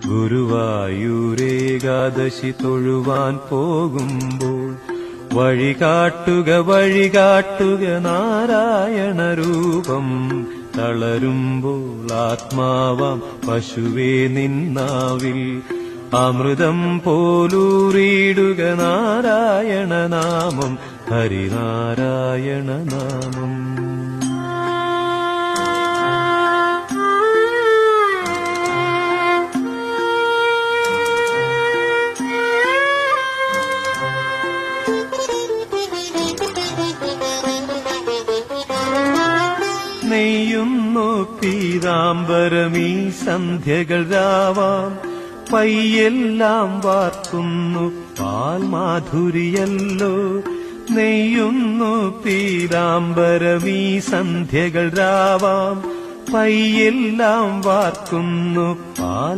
ഗുരുവായൂരേകാദശി തൊഴുവാൻ പോകുമ്പോൾ വഴികാട്ടുക നാരായണ രൂപം. തളരുമ്പോൾ ആത്മാവാം പശുവേ നിന്നാവിൽ അമൃതം പോലൂറിയിടുക നാരായണ നാമം, ഹരിനാരായണ നാമം. നെയ്യുന്നു പീതാംബരമീ സന്ധ്യകൾ രാവാം, പയ്യെല്ലാം വാർക്കുന്നു പാൽമാധുരിയല്ലോ. നെയ്യുന്നു പീതാംബരമീ സന്ധ്യകൾ രാവാം, പയ്യെല്ലാം വാർക്കുന്നു പാൽ